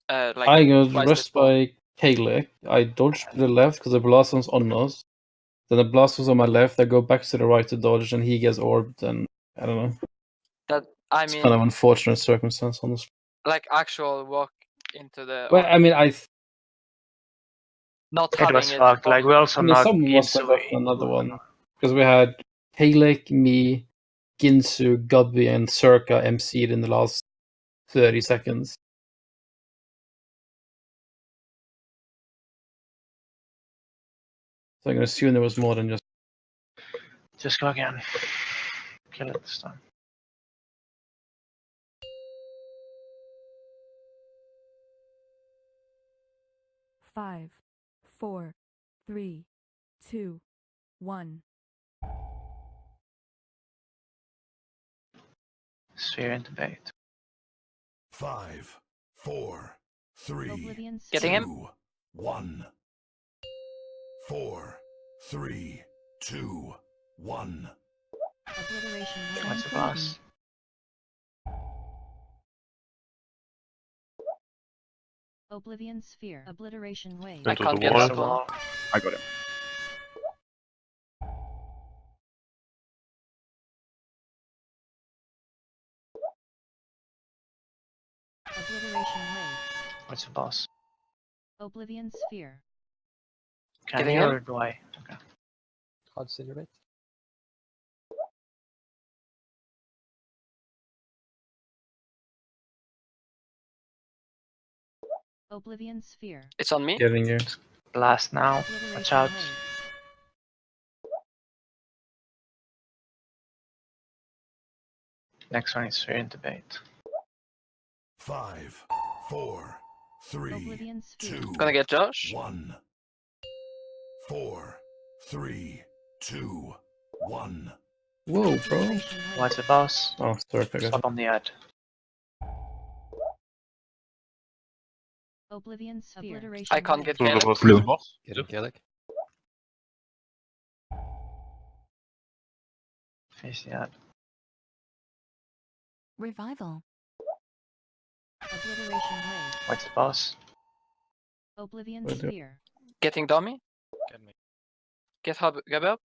Like I got twice rushed by Kalek. I dodged to the left because the blast was on us. Then the blast was on my left. I go back to the right to dodge, and he gets orbed. And I don't know. that. I It's mean, kind of unfortunate circumstance, honestly. like actual walk into the. Well, I mean, not It having was it. fucked. Like we also knocked someone must have Ginsu gotten another one because we had Kalek, me, Ginsu, Gubby, and Circa MC'd in the last 30 seconds. So I'm gonna assume there was more than just. Just go again. Kill it this time. Five, 4, 3, 2, 1. Sphere in debate. 5, 4, 3, Getting him. 2, 1. 4, 3, 2, 1. Obliteration What's the boss? Oblivion Sphere. Obliteration Wave. I Into can't the get wall. that one. I got him. Obliteration Wave. What's the boss? Oblivion Sphere. Can Getting you him? or do I? Okay. Consider it. Oblivion Sphere. It's on me. Getting you. Blast now. Watch Obliteration out. Wave. Next one is sphere in debate. 5, 4, 3, Oblivion Sphere. 2, Gonna get Josh. 1. 4, 3, 2, 1. Whoa, bro. Obliteration Wave. What's the boss? Oh, sorry, I got Stop on the ad. Oblivion Sphere. Obliteration I can't Wave. get Blue Caleb. boss. Blue boss. Getting Kelek. Face the ad. Revival. Obliteration Wave. What's the boss? Oblivion Will do. Sphere. Getting dummy. Get me. Get Hub. Gabby up.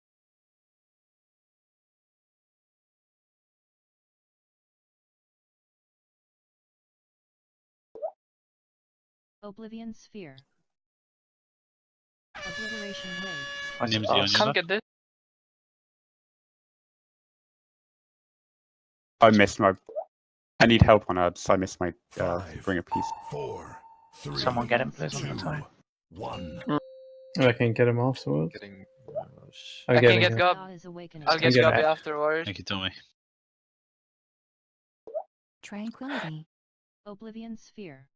Oblivion Sphere. Obliteration Wave. What's the Nimsy on boss? you. Can't get this. I missed my. I need help on ads. I missed my Five. bringer piece. 4, 3, Someone get him, please, 2, one more time. 1. I can get him afterwards. Getting. I'm I can getting get him. Gab. God is awakening. I'll get get Gabby it. afterwards. Thank you, Tommy. Tranquility. Oblivion Sphere.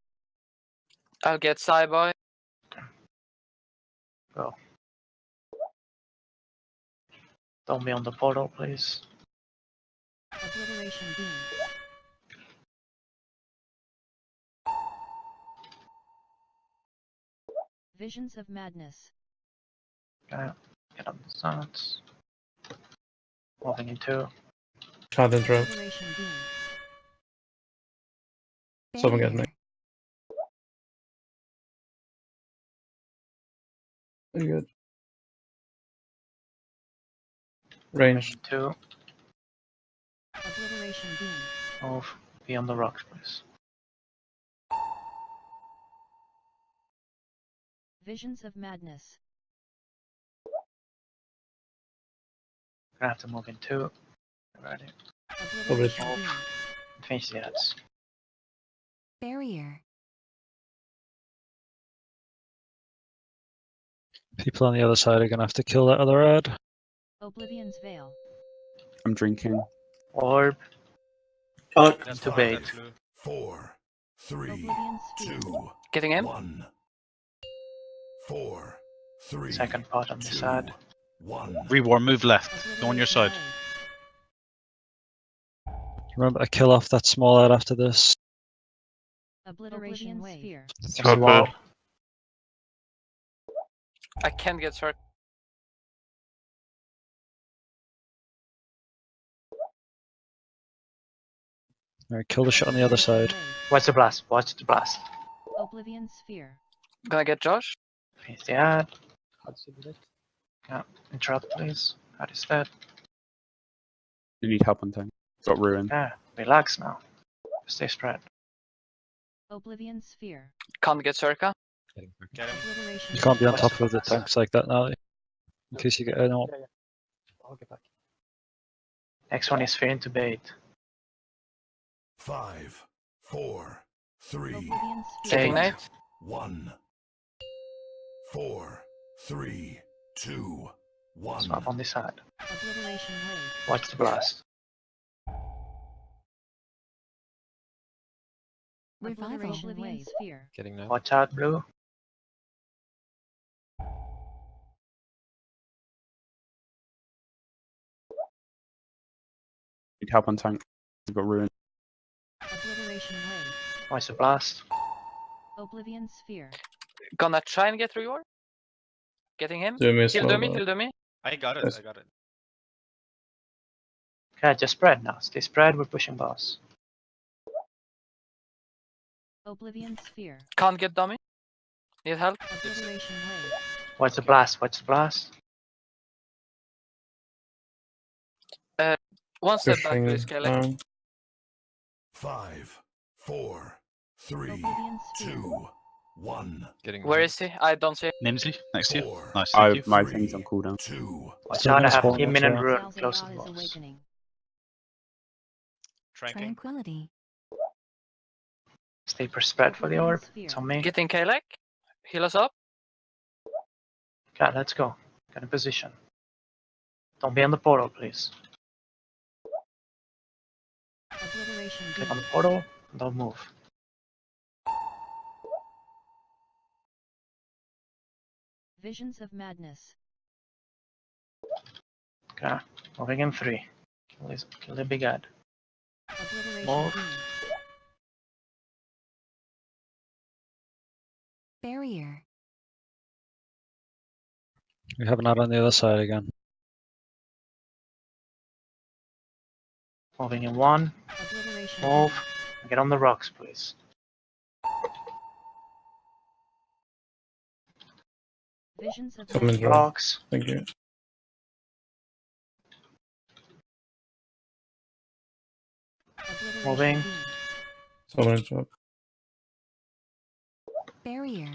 I'll get Cyboy. Go. Don't be on the portal, please. Obliteration Beam. Visions of Madness. Okay. Get on the suns. Moving into. Can't interrupt. Obliteration Beam. Someone get me. Very good. Range. Two. Obliteration Beam. Move. Be on the rocks, please. Visions of Madness. Gonna have to move in two. Ready. Obliteration Move. Beam. Finish the ads. Barrier. People on the other side are gonna have to kill that other ad. Oblivion's Veil. I'm drinking. Orb. Fuck. Into bait. 4, 3, Oblivion's Sphere. 2, Getting him. 1. 4, 3, Second pot on the 2, side. 1. Rewarm, move left. Go on your Obliteration side. Wave. Remember to kill off that small ad after this. Obliteration Sphere. Just wall. I can't get hurt. Alright, kill the shit on the other side. Watch the blast. Watch the blast. Oblivion Sphere. Gonna get Josh. Finish the ad. Consider it. Interrupt, please. Ad is dead. You need help on tank. Got ruin. Yeah, relax now. Stay spread. Oblivion Sphere. Can't get Circa. Get him. Obliteration You can't be on Wave. top of the tanks like that now. In case you get an ult. Yeah. I'll get back. Next one is Sphere into bait. 5, 4, 3, Oblivion Sphere. Getting Eight. Knight. 1. 4, 3, 2, 1. Swap on this side. Obliteration Wave. Watch the blast. Obliteration Wave. Sphere. Getting now. Watch out, blue. Need help on tank. You've got ruin. Obliteration Wave. Watch the blast. Oblivion Sphere. Gonna try and get through your. Getting him. Do me as He'll well. do me. He'll do me. I got Yes. it. I got it. Okay, just spread now. Stay spread. We're pushing boss. Oblivion Sphere. Can't get dummy. Need help. Obliteration Wave. Watch the blast. Watch the blast. One step back, Pushing please, Kelly. down. 5, 4, 3, Oblivion Sphere. 2, 1. Getting Where now. is he? I don't see. Nimsley, next to you. 4, Nice, thank you. My 3, thing's on cooldown. 2, Watch Still out. I gonna have spawn, him watch and out. ruin Thousand close to God the is boss. awakening. Tranking. Tranquility. Stay per spread for the orb. It's on me. Getting Kalek. Heal us up. Okay, let's go. Get in position. Don't be on the portal, please. Obliteration Click on the Beam. portal. And don't move. Visions of Madness. Okay, moving in 3. Kill the big ad. Obliteration Move. Beam. Barrier. We have an ad on the other side again. Moving in 1. Obliteration Move. Beam. Get on the rocks, please. Visions of Coming Madness. down. Rocks. Thank you. Obliteration Moving. Beam. Someone drop. Barrier.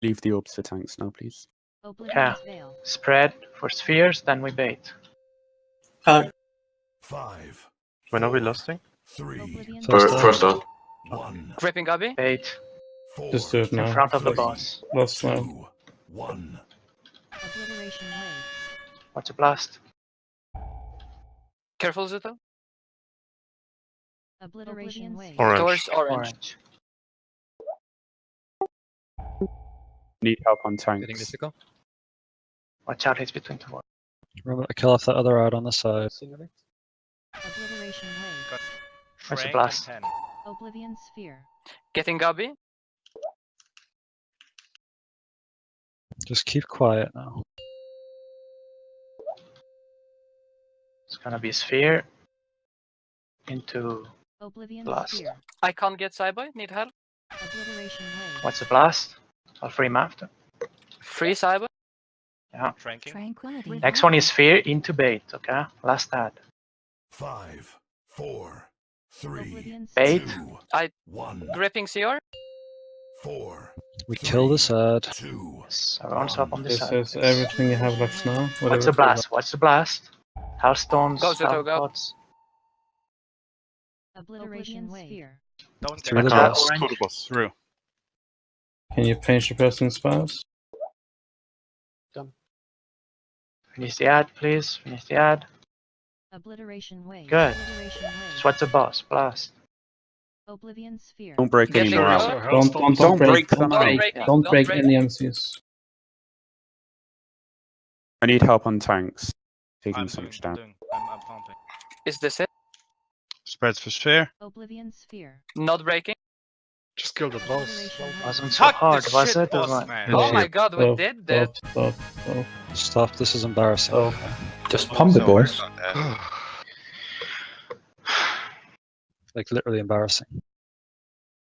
Leave the orbs for tanks now, please. Oblivion's Veil. Spread for spheres, then we bait. 5. When are we 4, lasting? 3, Oblivion's First Veil. up. First up. 1. Gripping Gubby. Bait. 4, Just do it In now. front of the 3, boss. Last now. 2, 1. Obliteration Wave. Watch the blast. Careful, Zito. Obliteration Wave. Orange. Towards orange. Orange. Need help on Getting tanks. mythical. Watch out, it's between two. Remember to kill off that other ad on the side. Consider it. Obliteration Wave. Got Watch the Trank blast. and 10. Oblivion Sphere. Getting Gubby. Just keep quiet now. It's gonna be sphere into Oblivion Blast. Sphere. I can't get Cyboy. Need help. Obliteration Wave. what's the blast? I'll free him after. Free Cyboy. Tranking. Tranquility. Next one is sphere into bait, okay? Last ad. 5, 4, 3, Oblivion Bait. Sphere. 2, I- 1. Gripping CR. 4, We kill this ad. 2. Yes, everyone's up on this This side. is everything you have left now. What's Whatever the blast? What's the blast? Hailstones, Go, Zito, go. Hellpots. Obliteration Sphere. Don't Through get the Okay. boss. Orange. Through the boss, through. Can you pinch the person spouse? Finish the ad, please. Finish the ad. Obliteration Wave. Good. Obliteration Wave. Just what's the boss? Blast. Oblivion Sphere. Don't break any Getting more Rogue. out. Don't break. Don't Don't break. break. Don't break break. any MCs. I need help on tanks. Taking I'm so doing, much down. I'm pumping. Is this it? Spreads for sphere. Oblivion Sphere. Not breaking. Just kill the boss. Obliteration Wave. Wasn't so Fuck hard, this was shit it? Or boss, what? man. Yeah. Oh my god, we Stop, did that. Stop. Stop, this is embarrassing. Stop. Just pump it, boys. Like literally embarrassing.